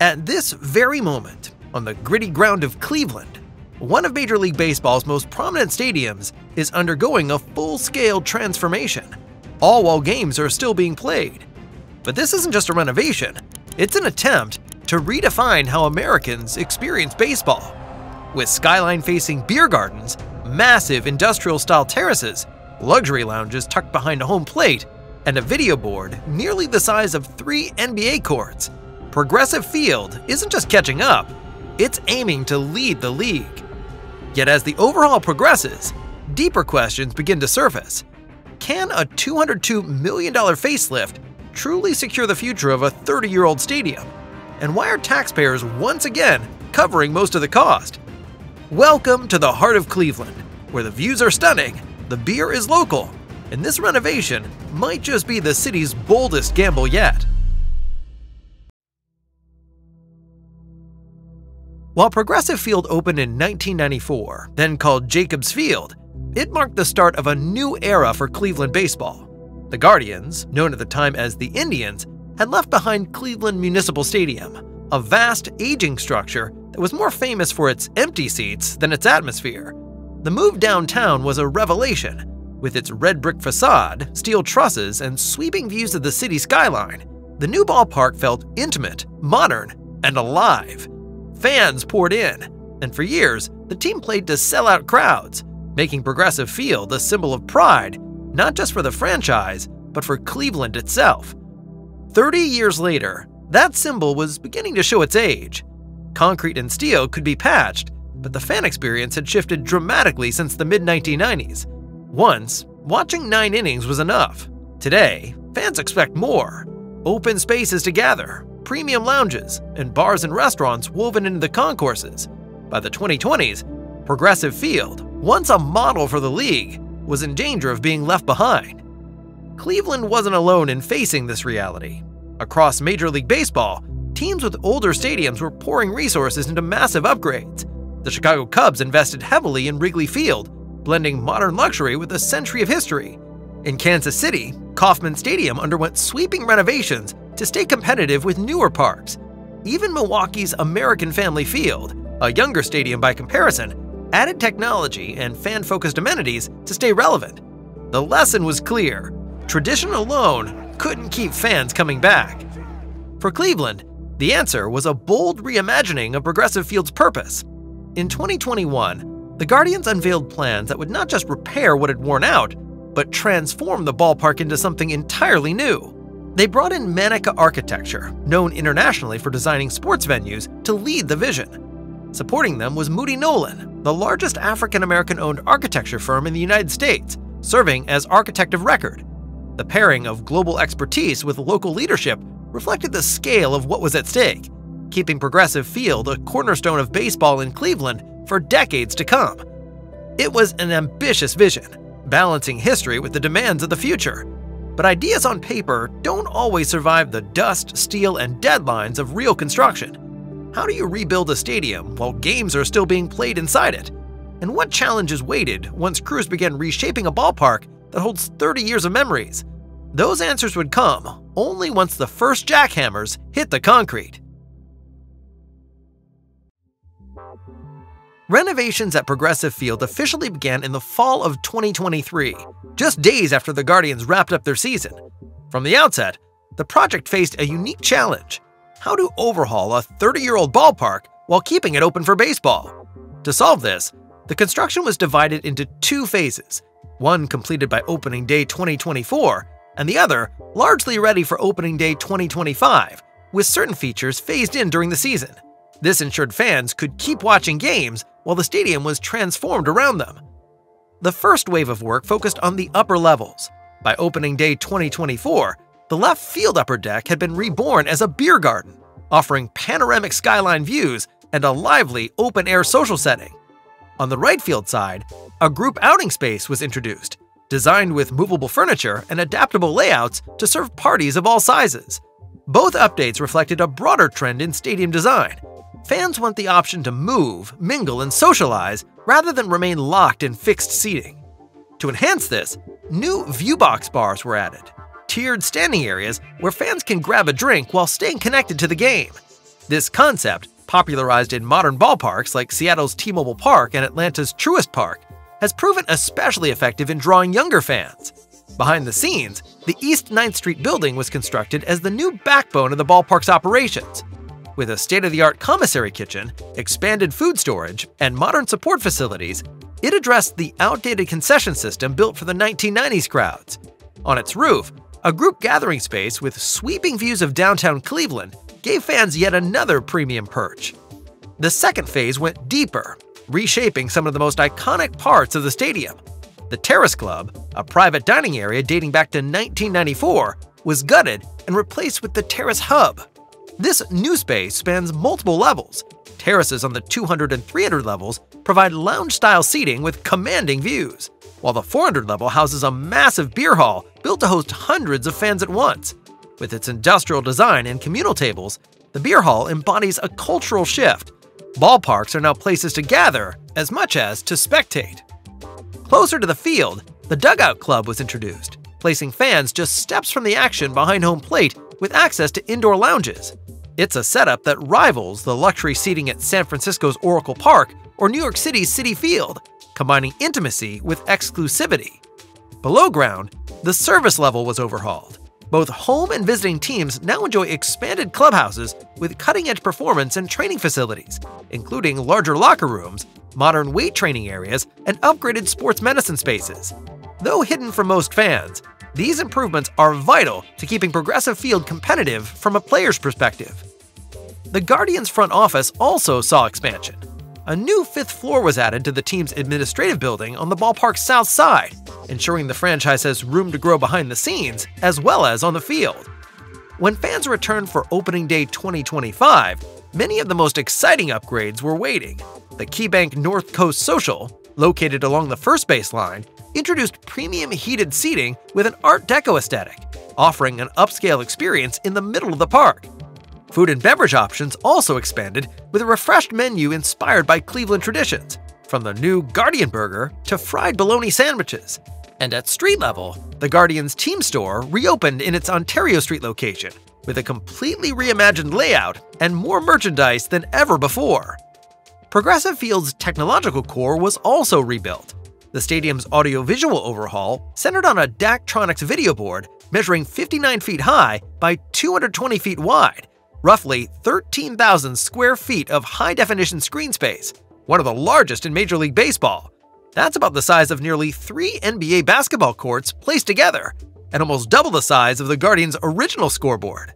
At this very moment, on the gritty ground of Cleveland, one of Major League Baseball's most prominent stadiums is undergoing a full-scale transformation, all while games are still being played. But this isn't just a renovation, it's an attempt to redefine how Americans experience baseball. With skyline-facing beer gardens, massive industrial-style terraces, luxury lounges tucked behind a home plate, and a video board nearly the size of 3 NBA courts, Progressive Field isn't just catching up, it's aiming to lead the league. Yet as the overhaul progresses, deeper questions begin to surface. Can a $202 million facelift truly secure the future of a 30-year-old stadium? And why are taxpayers once again covering most of the cost? Welcome to the heart of Cleveland, where the views are stunning, the beer is local, and this renovation might just be the city's boldest gamble yet. While Progressive Field opened in 1994, then called Jacobs Field, it marked the start of a new era for Cleveland baseball. The Guardians, known at the time as the Indians, had left behind Cleveland Municipal Stadium, a vast, aging structure that was more famous for its empty seats than its atmosphere. The move downtown was a revelation. With its red brick facade, steel trusses, and sweeping views of the city skyline, the new ballpark felt intimate, modern, and alive. Fans poured in, and for years, the team played to sell-out crowds, making Progressive Field a symbol of pride, not just for the franchise, but for Cleveland itself. 30 years later, that symbol was beginning to show its age. Concrete and steel could be patched, but the fan experience had shifted dramatically since the mid-1990s. Once, watching 9 innings was enough. Today, fans expect more. Open spaces to gather, premium lounges, and bars and restaurants woven into the concourses. By the 2020s, Progressive Field, once a model for the league, was in danger of being left behind. Cleveland wasn't alone in facing this reality. Across Major League Baseball, teams with older stadiums were pouring resources into massive upgrades. The Chicago Cubs invested heavily in Wrigley Field, blending modern luxury with a century of history. In Kansas City, Kauffman Stadium underwent sweeping renovations to stay competitive with newer parks. Even Milwaukee's American Family Field, a younger stadium by comparison, added technology and fan-focused amenities to stay relevant. The lesson was clear: tradition alone couldn't keep fans coming back. For Cleveland, the answer was a bold reimagining of Progressive Field's purpose. In 2021, the Guardians unveiled plans that would not just repair what had worn out, but transform the ballpark into something entirely new. They brought in Manica Architecture, known internationally for designing sports venues, to lead the vision. Supporting them was Moody Nolan, the largest African-American-owned architecture firm in the United States, serving as architect of record. The pairing of global expertise with local leadership reflected the scale of what was at stake, keeping Progressive Field a cornerstone of baseball in Cleveland for decades to come. It was an ambitious vision, balancing history with the demands of the future. But ideas on paper don't always survive the dust, steel, and deadlines of real construction. How do you rebuild a stadium while games are still being played inside it? And what challenges waited once crews began reshaping a ballpark that holds 30 years of memories? Those answers would come only once the first jackhammers hit the concrete. Renovations at Progressive Field officially began in the fall of 2023, just days after the Guardians wrapped up their season. From the outset, the project faced a unique challenge: how to overhaul a 30-year-old ballpark while keeping it open for baseball. To solve this, the construction was divided into 2 phases, one completed by opening day 2024, and the other largely ready for opening day 2025, with certain features phased in during the season. This ensured fans could keep watching games while the stadium was transformed around them. The first wave of work focused on the upper levels. By opening day 2024, the left field upper deck had been reborn as a beer garden, offering panoramic skyline views and a lively open-air social setting. On the right field side, a group outing space was introduced, designed with movable furniture and adaptable layouts to serve parties of all sizes. Both updates reflected a broader trend in stadium design. Fans want the option to move, mingle, and socialize rather than remain locked in fixed seating. To enhance this, new viewbox bars were added, tiered standing areas where fans can grab a drink while staying connected to the game. This concept, popularized in modern ballparks like Seattle's T-Mobile Park and Atlanta's Truist Park, has proven especially effective in drawing younger fans. Behind the scenes, the East 9th Street building was constructed as the new backbone of the ballpark's operations. With a state-of-the-art commissary kitchen, expanded food storage, and modern support facilities, it addressed the outdated concession system built for the 1990s crowds. On its roof, a group gathering space with sweeping views of downtown Cleveland gave fans yet another premium perch. The second phase went deeper, reshaping some of the most iconic parts of the stadium. The Terrace Club, a private dining area dating back to 1994, was gutted and replaced with the Terrace Hub. This new space spans multiple levels. Terraces on the 200 and 300 levels provide lounge-style seating with commanding views, while the 400 level houses a massive beer hall built to host hundreds of fans at once. With its industrial design and communal tables, the beer hall embodies a cultural shift. Ballparks are now places to gather as much as to spectate. Closer to the field, the Dugout Club was introduced, placing fans just steps from the action behind home plate with access to indoor lounges. It's a setup that rivals the luxury seating at San Francisco's Oracle Park or New York City's Citi Field, combining intimacy with exclusivity. Below ground, the service level was overhauled. Both home and visiting teams now enjoy expanded clubhouses with cutting-edge performance and training facilities, including larger locker rooms, modern weight training areas, and upgraded sports medicine spaces. Though hidden from most fans, these improvements are vital to keeping Progressive Field competitive from a player's perspective. The Guardians' front office also saw expansion. A new fifth floor was added to the team's administrative building on the ballpark's south side, ensuring the franchise has room to grow behind the scenes as well as on the field. When fans returned for Opening Day 2025, many of the most exciting upgrades were waiting. The KeyBank North Coast Social, located along the first baseline, introduced premium heated seating with an Art Deco aesthetic, offering an upscale experience in the middle of the park. Food and beverage options also expanded with a refreshed menu inspired by Cleveland traditions, from the new Guardian Burger to fried bologna sandwiches. And at street level, the Guardians' team store reopened in its Ontario Street location, with a completely reimagined layout and more merchandise than ever before. Progressive Field's technological core was also rebuilt. The stadium's audiovisual overhaul centered on a Daktronics video board measuring 59 feet high by 220 feet wide, roughly 13,000 square feet of high-definition screen space, one of the largest in Major League Baseball. That's about the size of nearly 3 NBA basketball courts placed together, and almost double the size of the Guardians' original scoreboard.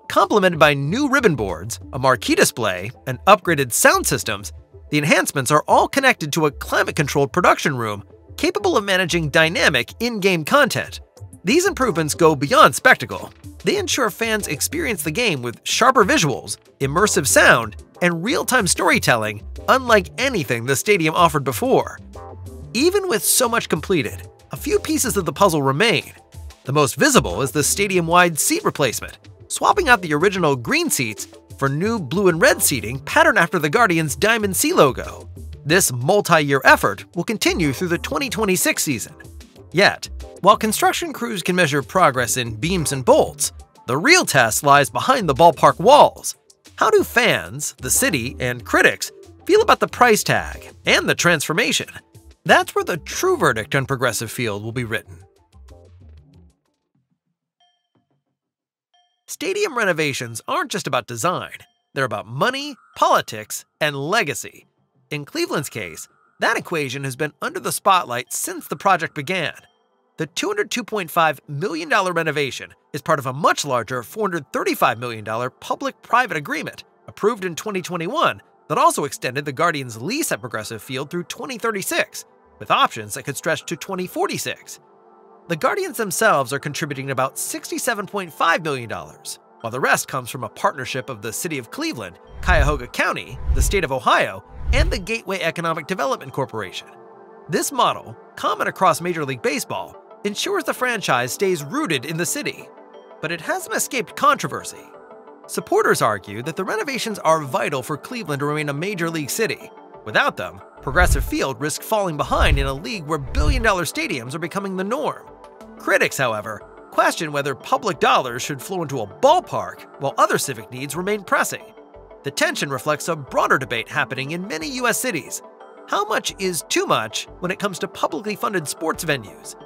Complemented by new ribbon boards, a marquee display, and upgraded sound systems, the enhancements are all connected to a climate-controlled production room capable of managing dynamic in-game content. These improvements go beyond spectacle. They ensure fans experience the game with sharper visuals, immersive sound, and real-time storytelling unlike anything the stadium offered before. Even with so much completed, a few pieces of the puzzle remain. The most visible is the stadium-wide seat replacement, swapping out the original green seats for new blue and red seating patterned after the Guardians' Diamond C logo. This multi-year effort will continue through the 2026 season. Yet, while construction crews can measure progress in beams and bolts, the real test lies behind the ballpark walls. How do fans, the city, and critics feel about the price tag and the transformation? That's where the true verdict on Progressive Field will be written. Stadium renovations aren't just about design. They're about money, politics, and legacy. In Cleveland's case, that equation has been under the spotlight since the project began. The $202.5 million renovation is part of a much larger $435 million public-private agreement approved in 2021 that also extended the Guardians' lease at Progressive Field through 2036, with options that could stretch to 2046. The Guardians themselves are contributing about $67.5 million, while the rest comes from a partnership of the City of Cleveland, Cuyahoga County, the State of Ohio, and the Gateway Economic Development Corporation. This model, common across Major League Baseball, ensures the franchise stays rooted in the city. But it hasn't escaped controversy. Supporters argue that the renovations are vital for Cleveland to remain a major league city. Without them, Progressive Field risks falling behind in a league where billion-dollar stadiums are becoming the norm. Critics, however, question whether public dollars should flow into a ballpark while other civic needs remain pressing. The tension reflects a broader debate happening in many US cities. How much is too much when it comes to publicly funded sports venues?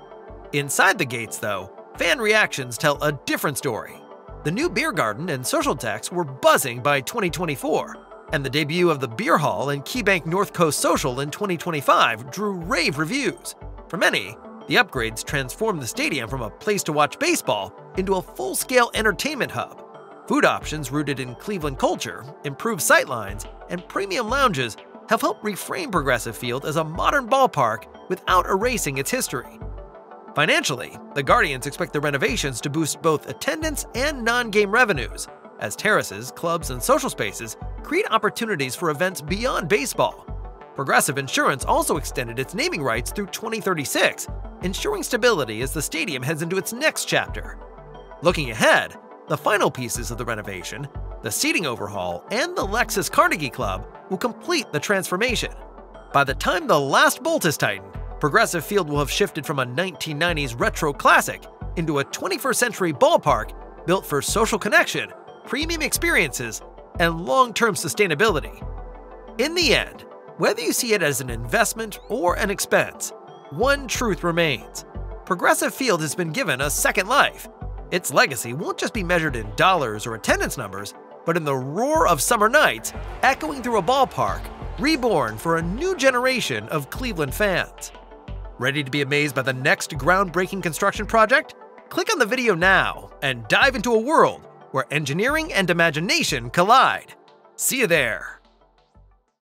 Inside the gates, though, fan reactions tell a different story. The new beer garden and social decks were buzzing by 2024, and the debut of the beer hall and KeyBank North Coast Social in 2025 drew rave reviews. For many, the upgrades transformed the stadium from a place to watch baseball into a full-scale entertainment hub. Food options rooted in Cleveland culture, improved sightlines, and premium lounges have helped reframe Progressive Field as a modern ballpark without erasing its history. Financially, the Guardians expect the renovations to boost both attendance and non-game revenues, as terraces, clubs, and social spaces create opportunities for events beyond baseball. Progressive Insurance also extended its naming rights through 2036, ensuring stability as the stadium heads into its next chapter. Looking ahead, the final pieces of the renovation, the seating overhaul, and the Lexus Carnegie Club will complete the transformation. By the time the last bolt is tightened, Progressive Field will have shifted from a 1990s retro classic into a 21st century ballpark built for social connection, premium experiences, and long-term sustainability. In the end, whether you see it as an investment or an expense, one truth remains. Progressive Field has been given a second life. Its legacy won't just be measured in dollars or attendance numbers, but in the roar of summer nights echoing through a ballpark, reborn for a new generation of Cleveland fans. Ready to be amazed by the next groundbreaking construction project? Click on the video now and dive into a world where engineering and imagination collide. See you there!